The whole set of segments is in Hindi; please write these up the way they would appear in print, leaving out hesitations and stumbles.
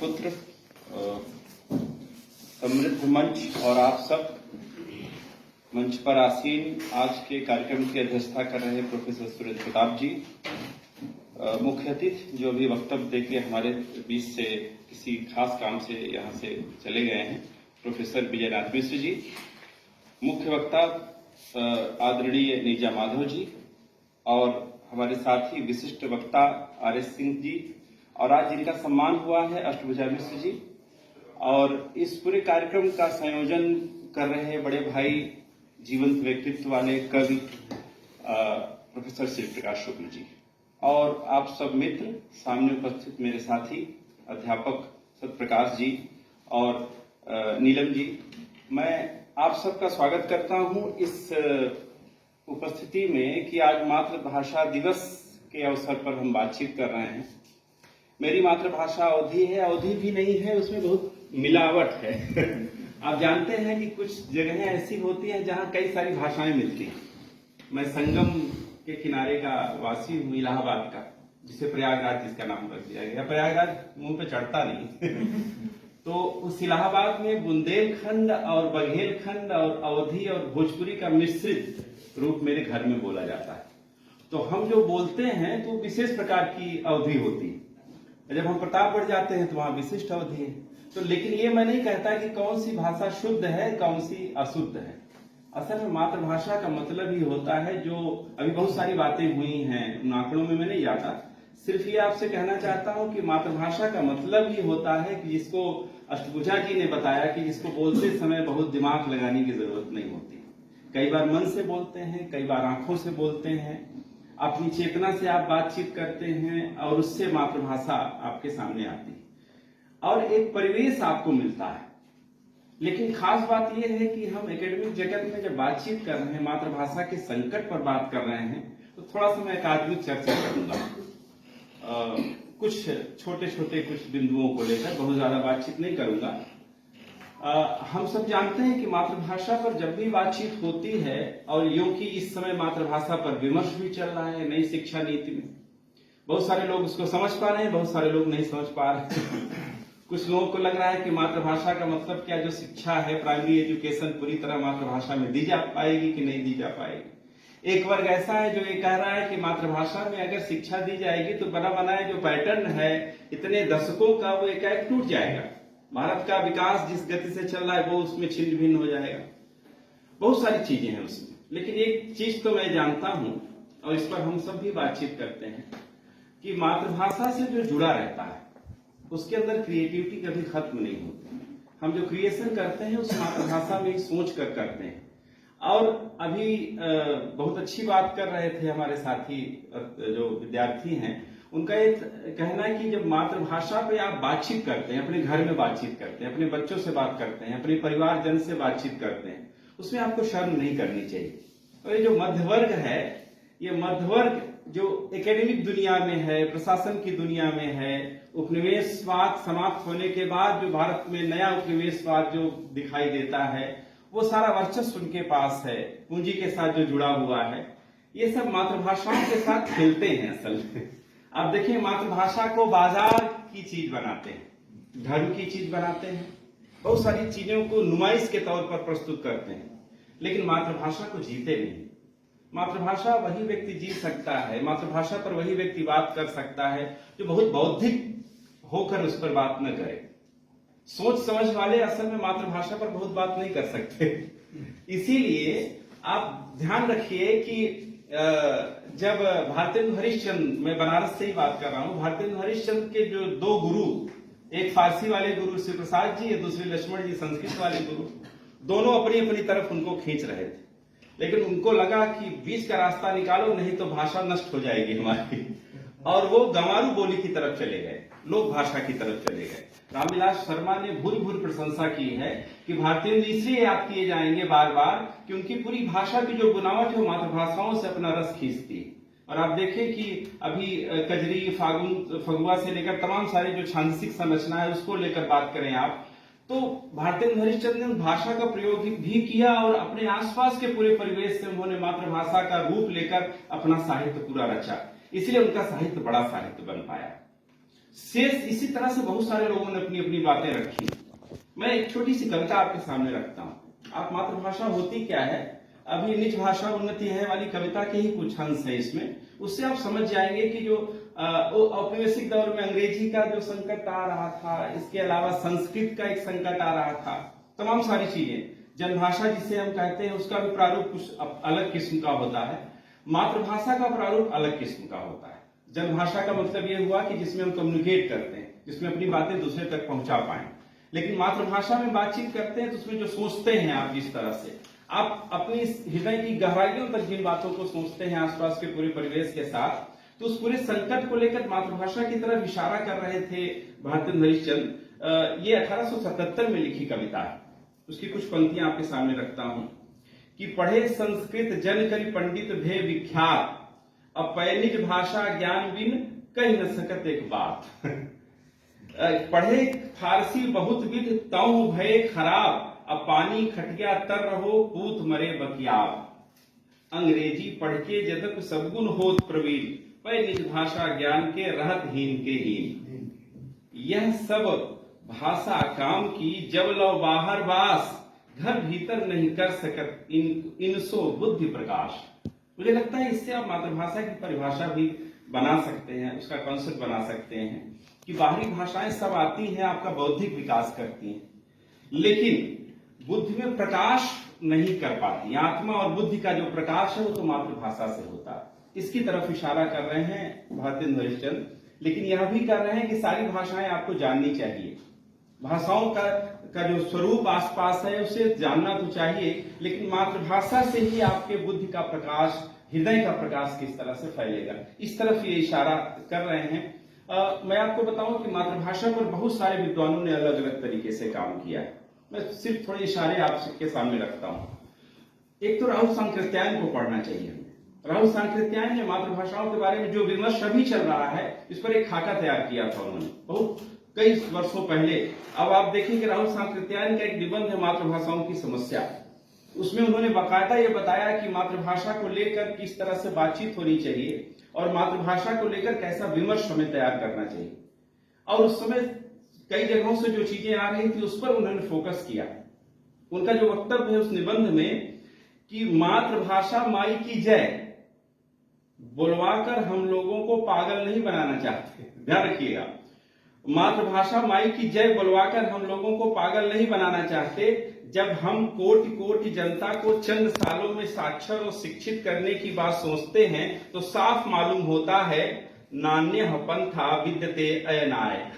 राजपुत्र, समृद्ध मंच और आप सब मंच पर आसीन आज के कार्यक्रम की अध्यक्षता कर रहे प्रोफेसर सुरेंद्र प्रताप जी, मुख्य अतिथि जो अभी वक्तव्य देके हमारे बीच से किसी खास काम से यहाँ से चले गए हैं, प्रोफेसर विजयनाथ मिश्र जी, मुख्य वक्ता आदरणीय नीजा माधव जी और हमारे साथी विशिष्ट वक्ता आर.एस. सिंह जी, और आज जिनका सम्मान हुआ है अष्टभुजा मिश्र जी, और इस पूरे कार्यक्रम का संयोजन कर रहे बड़े भाई जीवंत व्यक्तित्व वाले कवि प्रोफेसर शिव प्रकाश शुक्ल जी, और आप सब मित्र, सामने उपस्थित मेरे साथी अध्यापक सत्यप्रकाश जी और नीलम जी, मैं आप सबका स्वागत करता हूं इस उपस्थिति में कि आज मातृभाषा दिवस के अवसर पर हम बातचीत कर रहे हैं। मेरी मातृभाषा अवधी है, अवधी भी नहीं है, उसमें बहुत मिलावट है। आप जानते हैं कि कुछ जगहें ऐसी होती हैं जहां कई सारी भाषाएं मिलती हैं। मैं संगम के किनारे का वासी हूँ, इलाहाबाद का, जिसे प्रयागराज जिसका नाम रख दिया गया। प्रयागराज मुंह पे चढ़ता नहीं। तो उस इलाहाबाद में बुंदेलखंड और बघेलखंड और अवधी और भोजपुरी का मिश्रित रूप मेरे घर में बोला जाता है। तो हम जो बोलते हैं तो विशेष प्रकार की अवधि होती है। जब हम प्रतापगढ़ जाते हैं तो वहां विशिष्ट अवधि है। तो लेकिन ये मैं नहीं कहता कि कौन सी भाषा शुद्ध है, कौन सी अशुद्ध है। असल में मातृभाषा का मतलब ही होता है, जो अभी बहुत सारी बातें हुई हैं, उन आंकड़ों में मैं नहीं जाता, सिर्फ ये आपसे कहना चाहता हूं कि मातृभाषा का मतलब ही होता है कि जिसको अष्टभुजा जी ने बताया कि जिसको बोलते समय बहुत दिमाग लगाने की जरूरत नहीं होती। कई बार मन से बोलते हैं, कई बार आंखों से बोलते हैं, अपनी चेतना से आप बातचीत करते हैं और उससे मातृभाषा आपके सामने आती है और एक परिवेश आपको मिलता है। लेकिन खास बात यह है कि हम एकेडमिक जगत में जब बातचीत कर रहे हैं, मातृभाषा के संकट पर बात कर रहे हैं, तो थोड़ा सा मैं एकात्मिक चर्चा करूंगा कुछ छोटे छोटे कुछ बिंदुओं को लेकर, बहुत ज्यादा बातचीत नहीं करूंगा। हम सब जानते हैं कि मातृभाषा पर जब भी बातचीत होती है, और यूं कि इस समय मातृभाषा पर विमर्श भी चल रहा है नई शिक्षा नीति में, बहुत सारे लोग उसको समझ पा रहे हैं, बहुत सारे लोग नहीं समझ पा रहे हैं। कुछ लोगों को लग रहा है कि मातृभाषा का मतलब क्या, जो शिक्षा है, प्राइमरी एजुकेशन पूरी तरह मातृभाषा में दी जा पाएगी कि नहीं दी जा पाएगी। एक वर्ग ऐसा है जो ये कह रहा है कि मातृभाषा में अगर शिक्षा दी जाएगी तो बना बनाए जो पैटर्न है इतने दशकों का, वो एकाएक टूट जाएगा। भारत का विकास जिस गति से चल रहा है वो उसमें छिन्न भिन्न हो जाएगा। बहुत सारी चीजें हैं उसमें, लेकिन एक चीज तो मैं जानता हूं और इस पर हम सब भी बातचीत करते हैं कि मातृभाषा से जो जुड़ा रहता है उसके अंदर क्रिएटिविटी कभी खत्म नहीं होती। हम जो क्रिएशन करते हैं उस मातृभाषा में ही सोच कर करते हैं। और अभी बहुत अच्छी बात कर रहे थे हमारे साथी जो विद्यार्थी हैं, उनका ये कहना है कि जब मातृभाषा पे आप बातचीत करते हैं, अपने घर में बातचीत करते हैं, अपने बच्चों से बात करते हैं, अपने परिवारजन से बातचीत करते हैं, उसमें आपको शर्म नहीं करनी चाहिए। और ये जो मध्यवर्ग है, ये मध्यवर्ग जो एकेडमिक दुनिया में है, प्रशासन की दुनिया में है, उपनिवेशवाद समाप्त होने के बाद जो भारत में नया उपनिवेशवाद जो दिखाई देता है, वो सारा वर्चस्व उनके पास है, पूंजी के साथ जो जुड़ा हुआ है, ये सब मातृभाषाओं के साथ खेलते हैं। असल में आप देखिए, मातृभाषा को बाजार की चीज बनाते हैं, धर्म की चीज बनाते हैं, बहुत सारी चीजों को नुमाइश के तौर पर प्रस्तुत करते हैं, लेकिन मातृभाषा को जीते नहीं। मातृभाषा वही व्यक्ति जी सकता है, मातृभाषा पर वही व्यक्ति बात कर सकता है जो बहुत बौद्धिक होकर उस पर बात न करे। सोच समझ वाले असल में मातृभाषा पर बहुत बात नहीं कर सकते। इसीलिए आप ध्यान रखिए कि जब भारतेंदु हरिश्चंद्र, मैं बनारस से ही बात कर रहा हूं, भारतेंदु हरिश्चंद्र के जो दो गुरु, एक फारसी वाले गुरु शिव प्रसाद जी, दूसरे लक्ष्मण जी संस्कृत वाले गुरु, दोनों अपनी अपनी तरफ उनको खींच रहे थे। लेकिन उनको लगा कि बीच का रास्ता निकालो, नहीं तो भाषा नष्ट हो जाएगी हमारी, और वो गंवारू बोली की तरफ चले गए, लोक भाषा की तरफ चले गए। रामविलास शर्मा ने भूरी भूरी प्रशंसा की है कि भारतेंदु इसलिए याद किए जाएंगे बार बार कि उनकी पूरी भाषा की जो बुनावट है मातृभाषाओं से अपना रस खींचती है। और आप देखें कि अभी कजरी, फगुआ से लेकर तमाम सारे जो छांदसिक संरचना है उसको लेकर बात करें आप, तो भारतेंदु हरिश्चंद्र ने भाषा का प्रयोग भी किया और अपने आसपास के पूरे परिवेश से उन्होंने मातृभाषा का रूप लेकर अपना साहित्य पूरा रचा। इसलिए उनका साहित्य बड़ा साहित्य बन पाया। शेष इसी तरह से बहुत सारे लोगों ने अपनी अपनी बातें रखी। मैं एक छोटी सी कविता आपके सामने रखता हूं। आप मातृभाषा होती क्या है, अभी निज भाषा उन्नति है वाली कविता के ही कुछ अंश है इसमें, उससे आप समझ जाएंगे कि जो औपनिवेशिक दौर में अंग्रेजी का जो संकट आ रहा था, इसके अलावा संस्कृत का एक संकट आ रहा था, तमाम सारी चीजें, जनभाषा जिसे हम कहते हैं उसका भी प्रारूप कुछ अलग किस्म का होता है, मातृभाषा का प्रारूप अलग किस्म का होता है। जनभाषा का मतलब ये हुआ कि जिसमें हम कम्युनिकेट करते हैं, जिसमें अपनी बातें दूसरे तक पहुंचा पाए। लेकिन मातृभाषा में बातचीत करते हैं तो उसमें जो सोचते हैं आप, जिस तरह से आप अपनी हृदय की गहराइयों तक जिन बातों को सोचते हैं आसपास के पूरे परिवेश के साथ, तो उस पूरे संकट को लेकर मातृभाषा की तरफ इशारा कर रहे थे भारतेंद्र हरिश्चंद्र। ये 1877 में लिखी कविता है। उसकी कुछ पंक्तियां आपके सामने रखता हूं कि पढ़े संस्कृत जन करि पंडित भे विख्यात, अब पैनिज भाषा ज्ञान बिन कह न सकत एक बात। पढ़े फारसी बहुत विध तऊ भय खराब, अब पानी खटिया तर रहो पूत मरे बकियाब। अंग्रेजी पढ़ के जदक सद्गुण होत प्रवीण, पैनिज भाषा ज्ञान के रहत हीन के हीन। यह सब भाषा काम की जब लो बाहर बास, घर भीतर नहीं कर सकत इनसो बुद्धि प्रकाश। मुझे लगता है इससे आप मातृभाषा की परिभाषा भी बना सकते हैं, उसका कॉन्सेप्ट बना सकते हैं कि बाहरी भाषाएं सब आती हैं, आपका बौद्धिक विकास करती हैं, लेकिन बुद्धि में प्रकाश नहीं कर पाती। आत्मा और बुद्धि का जो प्रकाश है वो तो मातृभाषा से होता है। इसकी तरफ इशारा कर रहे हैं भारतेंद्र हरिश्चंद्र, लेकिन यह भी कर रहे हैं कि सारी भाषाएं आपको जाननी चाहिए। भाषाओं का जो स्वरूप आसपास है उसे जानना तो चाहिए, लेकिन मातृभाषा से ही आपके बुद्धि का प्रकाश, हृदय का प्रकाश किस तरह से फैलेगा, इस तरफ ये इशारा कर रहे हैं। मैं आपको बताऊं कि मातृभाषा पर बहुत सारे विद्वानों ने अलग अलग तरीके से काम किया है। मैं सिर्फ थोड़े इशारे आपके सामने रखता हूं। एक तो राहुल सांकृत्यायन को पढ़ना चाहिए हमें। राहुल सांकृत्यायन ने मातृभाषाओं के बारे में जो विमर्श अभी चल रहा है, इस पर एक खाका तैयार किया था उन्होंने बहुत कई वर्षों पहले। अब आप देखेंगे राहुल सांकृत्यायन का एक निबंध है मातृभाषाओं की समस्या। उसमें उन्होंने बाकायदा ये बताया कि मातृभाषा को लेकर किस तरह से बातचीत होनी चाहिए और मातृभाषा को लेकर कैसा विमर्श हमें तैयार करना चाहिए। और उस समय कई जगहों से जो चीजें आ रही थी उस पर उन्होंने फोकस किया। उनका जो वक्तव्य है उस निबंध में कि मातृभाषा माई की जय बुलवाकर हम लोगों को पागल नहीं बनाना चाहते। ध्यान रखिएगा, मातृभाषा माई की जय बुलवाकर हम लोगों को पागल नहीं बनाना चाहते। जब हम कोटि कोटि जनता को चंद सालों में साक्षर और शिक्षित करने की बात सोचते हैं तो साफ मालूम होता है नान्य पंथा विद्यते अयनाय।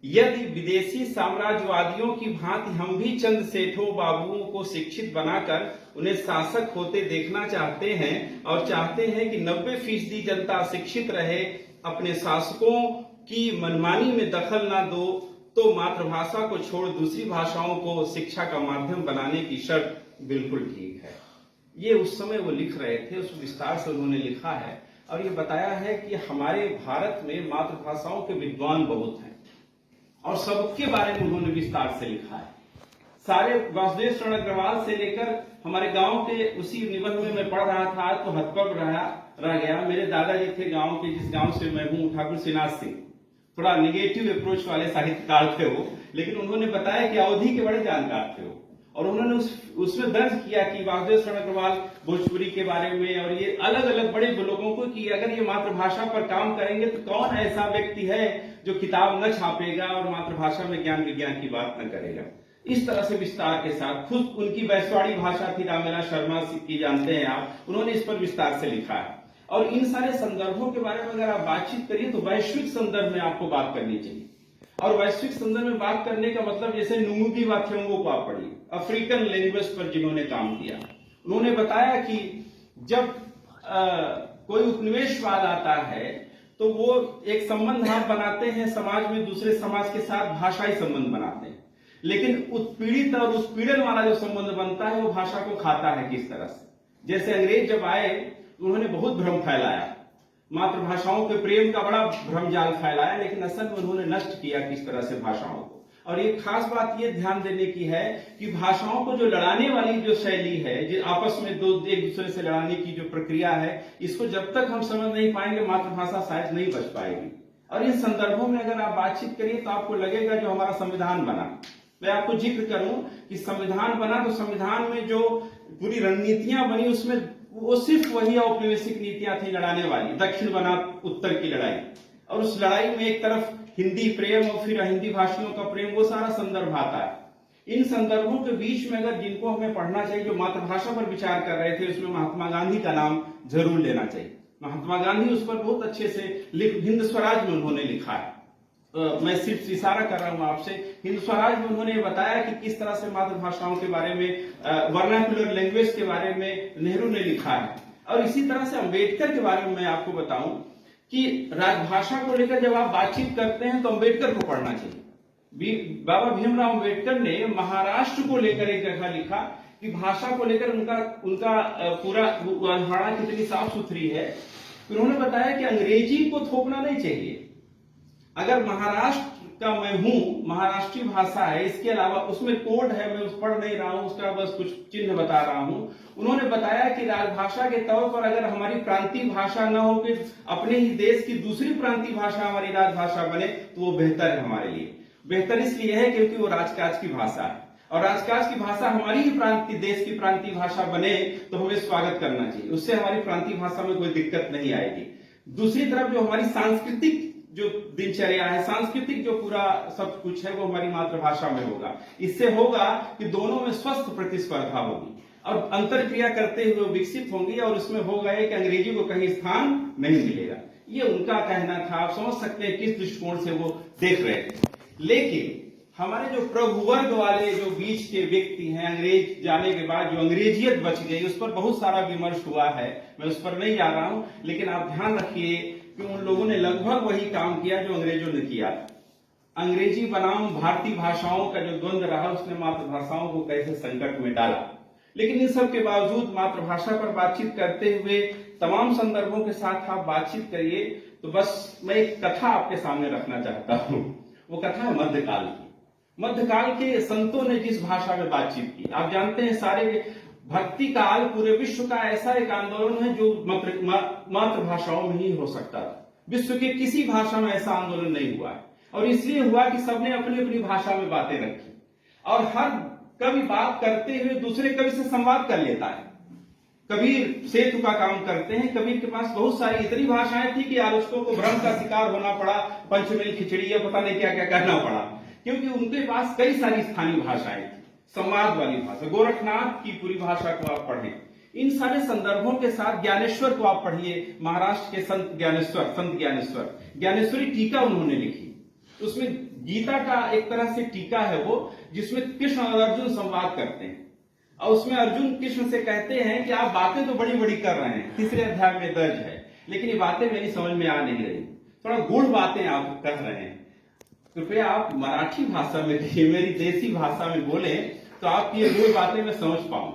यदि विदेशी साम्राज्यवादियों की भांति हम भी चंद सेठों बाबुओं को शिक्षित बनाकर उन्हें शासक होते देखना चाहते हैं और चाहते हैं कि 90% जनता शिक्षित रहे, अपने शासकों की मनमानी में दखल ना दो, तो मातृभाषा को छोड़ दूसरी भाषाओं को शिक्षा का माध्यम बनाने की शर्त बिल्कुल ठीक है। ये उस समय वो लिख रहे थे, उस विस्तार से उन्होंने लिखा है और ये बताया है कि हमारे भारत में मातृभाषाओं के विद्वान बहुत हैं और सबके बारे में उन्होंने विस्तार से लिखा है। सारे वासुदेव शरण अग्रवाल से लेकर हमारे गांव के, उसी निबंध में मैं पढ़ रहा था तो हतपग रह गया। मेरे दादाजी थे गांव के, जिस गांव से मैं हूं, ठाकुर श्रीनाथ सिंह। थोड़ा निगेटिव अप्रोच वाले साहित्यकार थे वो, लेकिन उन्होंने बताया कि अवधि के बड़े जानकार थे वो, और उन्होंने उसमें दर्ज किया कि वासुदेव शरण अग्रवाल भोजपुरी के बारे में और ये अलग अलग बड़े लोगों को कि अगर ये मातृभाषा पर काम करेंगे तो कौन ऐसा व्यक्ति है जो किताब न छापेगा और मातृभाषा में ज्ञान विज्ञान की बात न करेगा। इस तरह से विस्तार के साथ, खुद उनकी वैश्वाड़ी भाषा थी रामेला शर्मा की, जानते हैं आप, उन्होंने इस पर विस्तार से लिखा है। और इन सारे संदर्भों के बारे में अगर आप बातचीत करिए तो वैश्विक संदर्भ में आपको बात करनी चाहिए। और वैश्विक संदर्भ में बात करने का मतलब जैसे नुंगुगी वाक्योंगो को आप पढ़िए, अफ्रीकन लैंग्वेज पर जिन्होंने काम किया, उन्होंने बताया कि जब कोई उपनिवेशवाद आता है तो वो एक संबंध आप बनाते हैं समाज में दूसरे समाज के साथ, भाषाई संबंध बनाते हैं, लेकिन उत्पीड़ित और उत्पीड़न वाला जो संबंध बनता है वो भाषा को खाता है किस तरह से। जैसे अंग्रेज जब आए उन्होंने बहुत भ्रम फैलाया, मातृभाषाओं के प्रेम का बड़ा भ्रमजाल फैलाया, लेकिन असल में उन्होंने नष्ट किया किस तरह से भाषाओं को। और एक खास बात ये ध्यान देने की है कि भाषाओं को जो लड़ाने वाली जो शैली है, जो आपस में एक दूसरे से लड़ाने की जो प्रक्रिया है, इसको जब तक हम समझ नहीं पाएंगे मातृभाषा शायद नहीं बच पाएगी। और इन संदर्भों में अगर आप बातचीत करिए तो आपको लगेगा जो हमारा संविधान बना, मैं आपको जिक्र करूं कि संविधान बना तो संविधान में जो पूरी रणनीतियां बनी उसमें वो सिर्फ वही औपनिवेशिक नीतियां थी लड़ाने वाली, दक्षिण बना उत्तर की लड़ाई, और उस लड़ाई में एक तरफ हिंदी प्रेम और फिर हिंदी भाषियों का प्रेम, वो सारा संदर्भ आता है। इन संदर्भों के बीच में अगर जिनको हमें पढ़ना चाहिए, जो मातृभाषा पर विचार कर रहे थे, उसमें महात्मा गांधी का नाम जरूर लेना चाहिए। महात्मा गांधी उस पर बहुत अच्छे से हिंद स्वराज में उन्होंने लिखा है। मैं सिर्फ इशारा कर रहा हूं आपसे, हिंद स्वराज में उन्होंने बताया कि किस तरह से मातृभाषाओं के बारे में, वर्नाक्युलर लैंग्वेज के बारे में नेहरू ने लिखा है। और इसी तरह से अंबेडकर के बारे में मैं आपको बताऊं कि राजभाषा को लेकर जब आप बातचीत करते हैं तो अंबेडकर को पढ़ना चाहिए। बाबा भीमराव अंबेडकर ने महाराष्ट्र को लेकर एक जगह लिखा कि भाषा को लेकर उनका पूरा अवधारणा कितनी साफ सुथरी है। उन्होंने बताया कि अंग्रेजी को थोपना नहीं चाहिए। अगर महाराष्ट्र का मैं हूं, महाराष्ट्रीय भाषा है, इसके अलावा उसमें कोड है, मैं उस पढ़ नहीं रहा हूं, उसका बस कुछ चिन्ह बता रहा हूं। उन्होंने बताया कि राजभाषा के तौर पर अगर हमारी प्रांतीय भाषा न हो कि अपने ही देश की दूसरी प्रांतीय भाषा हमारी राजभाषा बने तो वो बेहतर है हमारे लिए। बेहतर इसलिए है क्योंकि वो राजकाज की भाषा है, और राजकाज की भाषा हमारी ही प्रांतीय देश की प्रांतीय भाषा बने तो हमें स्वागत करना चाहिए, उससे हमारी प्रांतीय भाषा में कोई दिक्कत नहीं आएगी। दूसरी तरफ जो हमारी सांस्कृतिक जो दिनचर्या है, सांस्कृतिक जो पूरा सब कुछ है, वो हमारी मातृभाषा में होगा। इससे होगा कि दोनों में स्वस्थ प्रतिस्पर्धा होगी और अंतर क्रिया करते हुए विकसित होंगी, और उसमें होगा कि अंग्रेजी को कहीं स्थान नहीं मिलेगा। ये उनका कहना था। आप समझ सकते हैं किस दृष्टिकोण से वो देख रहे थे। लेकिन हमारे जो प्रभु वर्ग वाले जो बीच के व्यक्ति हैं, अंग्रेज जाने के बाद जो अंग्रेजियत बच गई, उस पर बहुत सारा विमर्श हुआ है, मैं उस पर नहीं जा रहा हूं। लेकिन आप ध्यान रखिए कि उन लोगों ने लगभग वही काम किया जो अंग्रेजों ने किया था। अंग्रेजी बनाम भारतीय भाषाओं का जो द्वंद्व रहा, उसने मातृभाषाओं को कैसे संकट में डाला। लेकिन इन सब के बावजूद मातृभाषा पर बातचीत करते हुए तमाम संदर्भों के साथ आप बातचीत करिए। तो बस मैं एक कथा आपके सामने रखना चाहता हूं। वो कथा है मध्यकाल की। मध्यकाल के संतों ने जिस भाषा में बातचीत की, आप जानते हैं सारे भक्ति काल पूरे विश्व का ऐसा एक आंदोलन है जो मातृभाषाओं में ही हो सकता था। विश्व के किसी भाषा में ऐसा आंदोलन नहीं हुआ है, और इसलिए हुआ कि सबने अपनी अपनी भाषा में बातें रखी, और हर कवि बात करते हुए दूसरे कवि से संवाद कर लेता है। कबीर सेतु का काम करते हैं। कबीर के पास बहुत सारी इतनी भाषाएं थी कि आलोचकों को भ्रम का शिकार होना पड़ा, पंचमेल खिचड़ी या पता नहीं क्या क्या कहना पड़ा, क्योंकि उनके पास कई सारी स्थानीय भाषाएं थी, संवाद वाली भाषा। गोरखनाथ की पूरी भाषा को आप पढ़ें। इन सारे संदर्भों के साथ ज्ञानेश्वर को आप पढ़िए, महाराष्ट्र के संत ज्ञानेश्वरी टीका उन्होंने लिखी। उसमें गीता का एक तरह से टीका है वो, जिसमें कृष्ण और अर्जुन संवाद करते हैं, और उसमें अर्जुन कृष्ण से कहते हैं कि आप बातें तो बड़ी बड़ी कर रहे हैं, तीसरे अध्याय में दर्ज है, लेकिन ये बातें मेरी समझ में आ नहीं रही, थोड़ा गूढ़ बातें आप कर रहे हैं। कृपया आप मराठी भाषा में, मेरी देसी भाषा में बोले तो आपकी ये गूढ़ बातें मैं समझ पाऊं।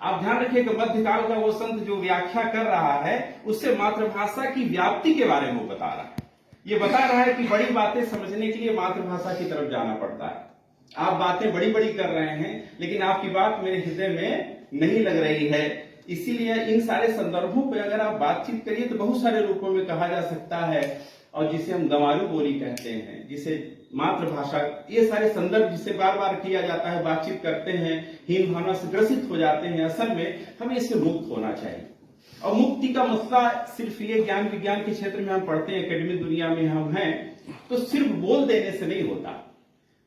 आप ध्यान रखिए कि मध्यकाल का वो संत जो व्याख्या कर रहा है, उससे मातृभाषा की व्याप्ति के बारे में वो बता रहा है। ये बता रहा है कि बड़ी बातें समझने के लिए मातृभाषा की तरफ जाना पड़ता है। आप बातें बड़ी बड़ी कर रहे हैं, लेकिन आपकी बात मेरे हृदय में नहीं लग रही है। इसीलिए इन सारे संदर्भों पे अगर आप बातचीत करिए तो बहुत सारे रूपों में कहा जा सकता है, और जिसे हम गंवारू बोली कहते हैं, जिसे मातृभाषा, ये सारे संदर्भ जिसे बार बार किया जाता है, बातचीत करते हैं, हीन भावना से ग्रसित हो जाते हैं। असल में हमें इससे मुक्त होना चाहिए। और मुक्ति का मसला सिर्फ ये ज्ञान विज्ञान के क्षेत्र में हम पढ़ते हैं, एकेडमिक दुनिया में हम हैं, तो सिर्फ बोल देने से नहीं होता,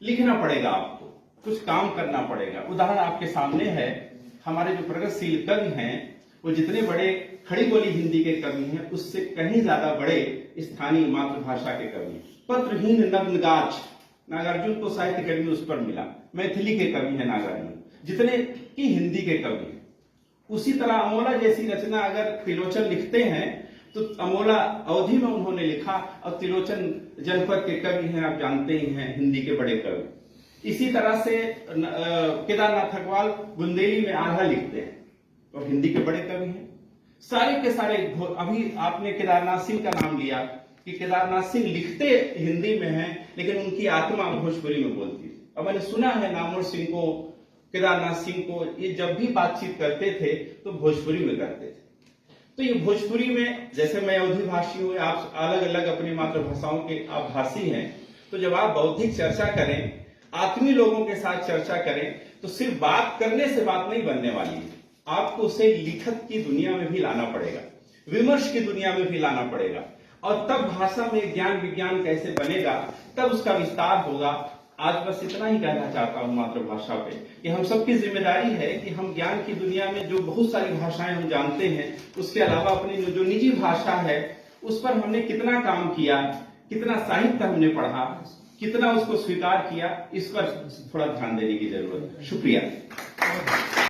लिखना पड़ेगा, आपको कुछ काम करना पड़ेगा। उदाहरण आपके सामने है, हमारे जो प्रगतिशील कवि हैं, वो जितने बड़े खड़ी बोली हिंदी के कवि हैं, उससे कहीं ज्यादा बड़े स्थानीय मातृभाषा के कवि। पत्रहीन नग्नगाछ, नागार्जुन को साहित्य अकेडमी उस पर मिला। मैथिली के कवि है नागार्जुन, जितने की हिंदी के कवि हैं। उसी तरह अमोला जैसी रचना अगर त्रिलोचन लिखते हैं तो अमोला अवधि में उन्होंने लिखा, और त्रिलोचन जनपद के कवि हैं, आप जानते ही हैं, हिंदी के बड़े कवि। इसी तरह से केदारनाथ अग्रवाल बुंदेली में आधा लिखते हैं, और हिंदी के बड़े कवि हैं। सारे के सारे, अभी आपने केदारनाथ सिंह का नाम लिया कि केदारनाथ सिंह लिखते हिंदी में हैं, लेकिन उनकी आत्मा भोजपुरी में बोलती थी। और मैंने सुना है नामवर सिंह को, केदारनाथ सिंह को, ये जब भी बातचीत करते थे तो भोजपुरी में करते थे। तो ये भोजपुरी में, जैसे मैं अवधी भाषी हूँ, आप अलग अलग अपनी मातृभाषाओं के आप भाषी हैं, तो जब आप बौद्धिक चर्चा करें, आत्मीय लोगों के साथ चर्चा करें, तो सिर्फ बात करने से बात नहीं बनने वाली है, आपको उसे लिखत की दुनिया में भी लाना पड़ेगा, विमर्श की दुनिया में भी लाना पड़ेगा, और तब भाषा में ज्ञान विज्ञान कैसे बनेगा, तब उसका विस्तार होगा। आज बस इतना ही कहना चाहता हूं मातृभाषा पे कि हम सबकी जिम्मेदारी है कि हम ज्ञान की दुनिया में जो बहुत सारी भाषाएं हम जानते हैं, उसके अलावा अपनी जो निजी भाषा है उस पर हमने कितना काम किया, कितना साहित्य हमने पढ़ा, कितना उसको स्वीकार किया, इस पर थोड़ा ध्यान देने की जरूरत है। शुक्रिया।